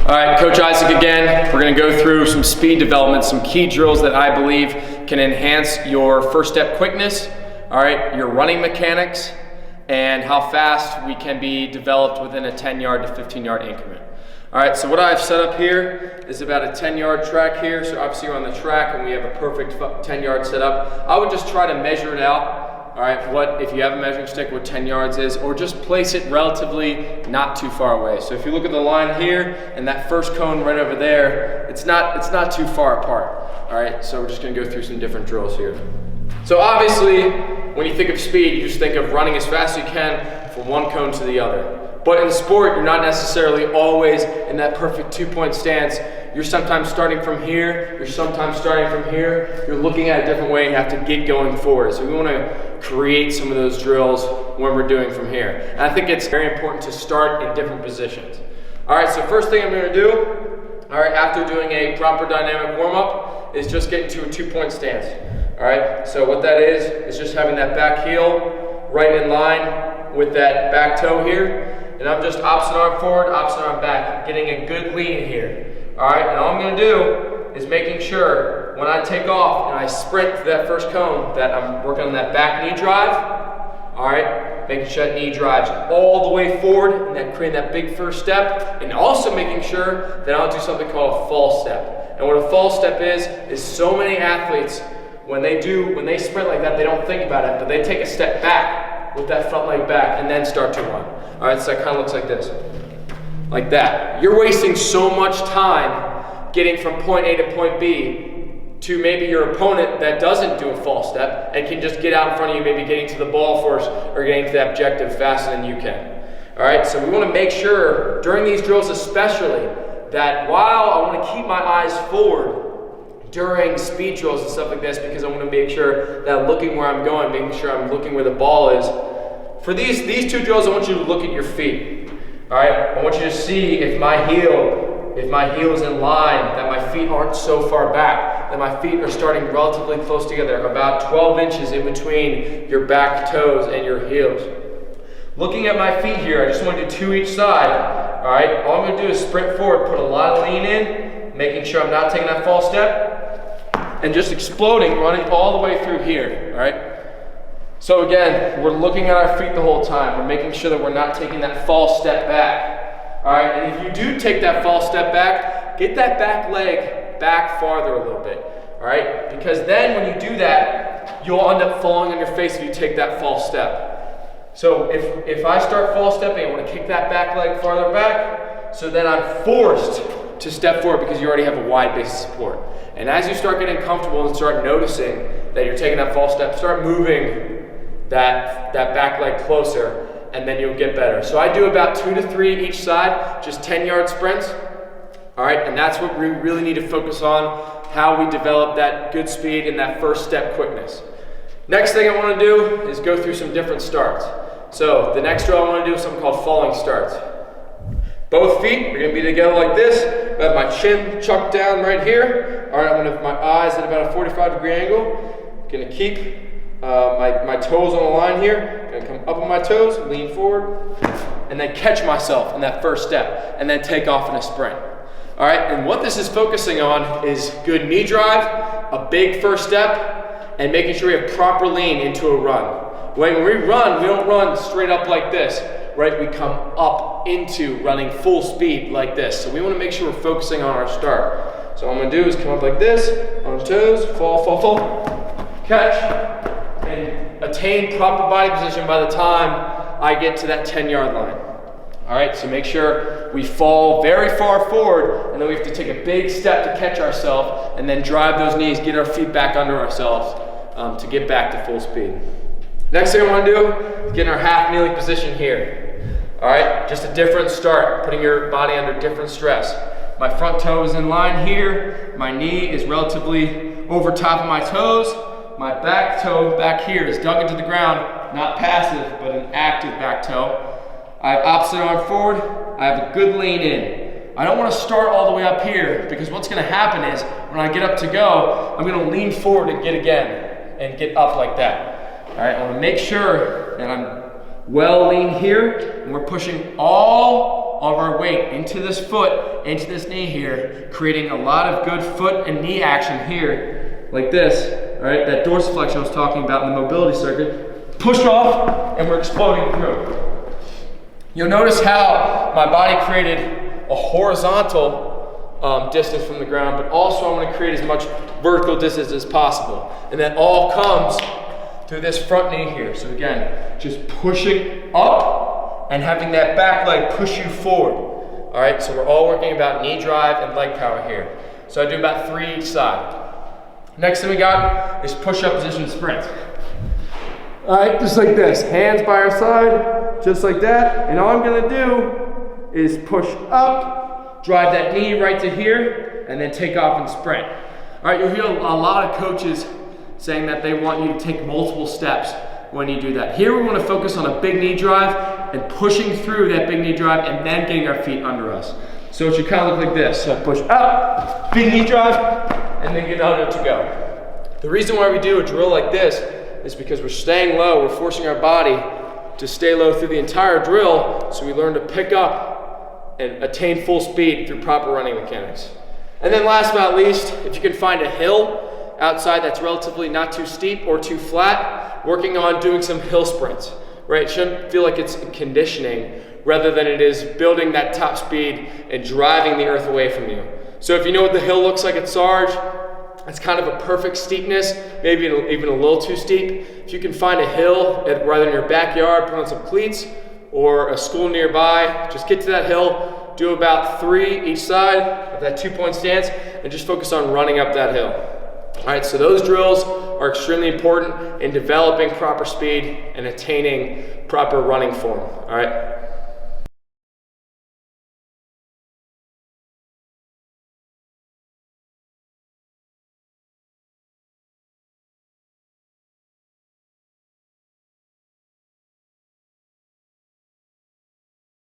All right, Coach Isaac again. We're gonna go through some speed development, some key drills that I believe can enhance your first step quickness, all right, your running mechanics, and how fast we can be developed within a 10-yard to 15-yard increment. All right, so what I've set up here is about a 10-yard track here. So obviously you're on the track and we have a perfect 10-yard setup. I would just try to measure it out. All right, what if you have a measuring stick, what 10 yards is, or just place it relatively not too far away. So if you look at the line here and that first cone right over there, it's not too far apart. All right, so we're just gonna go through some different drills here. So obviously, when you think of speed, you just think of running as fast as you can from one cone to the other. But in sport, you're not necessarily always in that perfect 2-point stance. You're sometimes starting from here, you're sometimes starting from here. You're looking at a different way and you have to get going forward. So we want to create some of those drills when we're doing from here. And I think it's very important to start in different positions. All right, so first thing I'm going to do, all right, after doing a proper dynamic warm-up, is just get into a 2-point stance. All right, so what that is just having that back heel right in line with that back toe here. And I'm just opposite arm forward, opposite arm back, getting a good lean here. All right, and all I'm gonna do is making sure when I take off and I sprint to that first cone that I'm working on that back knee drive. All right, making sure that knee drives all the way forward and then creating that big first step, and also making sure that I'll do something called a false step. And what a false step is so many athletes, when they sprint like that, they don't think about it, but they take a step back with that front leg back and then start to run. All right, so it kind of looks like this, like that. You're wasting so much time getting from point A to point B to maybe your opponent that doesn't do a false step and can just get out in front of you, maybe getting to the ball first or getting to that objective faster than you can. All right, so we want to make sure during these drills especially that while I want to keep my eyes forward during speed drills and stuff like this, because I want to make sure that I'm looking where I'm going, making sure I'm looking where the ball is. For these two drills, I want you to look at your feet. All right, I want you to see if my heel is in line, that my feet aren't so far back, that my feet are starting relatively close together, about 12 inches in between your back toes and your heels. Looking at my feet here, I just want to do 2 each side. All right, all I'm going to do is sprint forward, put a lot of lean in, making sure I'm not taking that false step, and just exploding, running all the way through here. All right. So again, we're looking at our feet the whole time. We're making sure that we're not taking that false step back. All right, and if you do take that false step back, get that back leg back farther a little bit. All right, because then when you do that, you'll end up falling on your face if you take that false step. So if I start false stepping, I want to kick that back leg farther back, so then I'm forced to step forward because you already have a wide base of support. And as you start getting comfortable and start noticing that you're taking that false step, start moving that back leg closer, and then you'll get better. So I do about 2 to 3 each side, just 10-yard sprints. All right, and that's what we really need to focus on, how we develop that good speed and that first step quickness. Next thing I want to do is go through some different starts. So the next drill I want to do is something called falling starts. Both feet are going to be together like this. I have my chin chucked down right here. All right, I'm going to have my eyes at about a 45-degree angle. I'm going to keep my toes on the line here. Gonna come up on my toes, lean forward, and then catch myself in that first step, and then take off in a sprint. All right, and what this is focusing on is good knee drive, a big first step, and making sure we have proper lean into a run. When we run, we don't run straight up like this, right? We come up into running full speed like this. So we want to make sure we're focusing on our start. So what I'm gonna do is come up like this, on toes, fall, catch, and attain proper body position by the time I get to that 10-yard line. All right, so make sure we fall very far forward, and then we have to take a big step to catch ourselves, and then drive those knees, get our feet back under ourselves to get back to full speed. Next thing I want to do is get in our half kneeling position here. All right, just a different start, putting your body under different stress. My front toe is in line here. My knee is relatively over top of my toes. My back toe back here is dug into the ground, not passive, but an active back toe. I have opposite arm forward. I have a good lean in. I don't want to start all the way up here, because what's going to happen is when I get up to go, I'm going to lean forward and get again and get up like that. All right, I want to make sure that I'm well lean here, and we're pushing all all of our weight into this foot, into this knee here, creating a lot of good foot and knee action here, like this, all right? That dorsiflexion I was talking about in the mobility circuit. Push off, and we're exploding through. You'll notice how my body created a horizontal distance from the ground, but also I want to create as much vertical distance as possible. And that all comes through this front knee here. So again, just pushing up and having that back leg push you forward. All right, so we're all working about knee drive and leg power here. So I do about 3 each side. Next thing we got is push-up position sprint. All right, just like this, hands by our side, just like that. And all I'm gonna do is push up, drive that knee right to here, and then take off and sprint. All right, you'll hear a lot of coaches saying that they want you to take multiple steps when you do that. Here we want to focus on a big knee drive and pushing through that big knee drive and then getting our feet under us. So it should kind of look like this. So push up, big knee drive, and then get under to go. The reason why we do a drill like this is because we're staying low, we're forcing our body to stay low through the entire drill, so we learn to pick up and attain full speed through proper running mechanics. And then last but not least, if you can find a hill outside that's relatively not too steep or too flat, working on doing some hill sprints, right? It shouldn't feel like it's conditioning rather than it is building that top speed and driving the earth away from you. So if you know what the hill looks like at Sarge, it's kind of a perfect steepness, maybe even a little too steep. If you can find a hill, rather in your backyard, put on some cleats, or a school nearby, just get to that hill, do about 3 each side of that 2-point stance, and just focus on running up that hill. All right, so those drills are extremely important in developing proper speed and attaining proper running form, all right?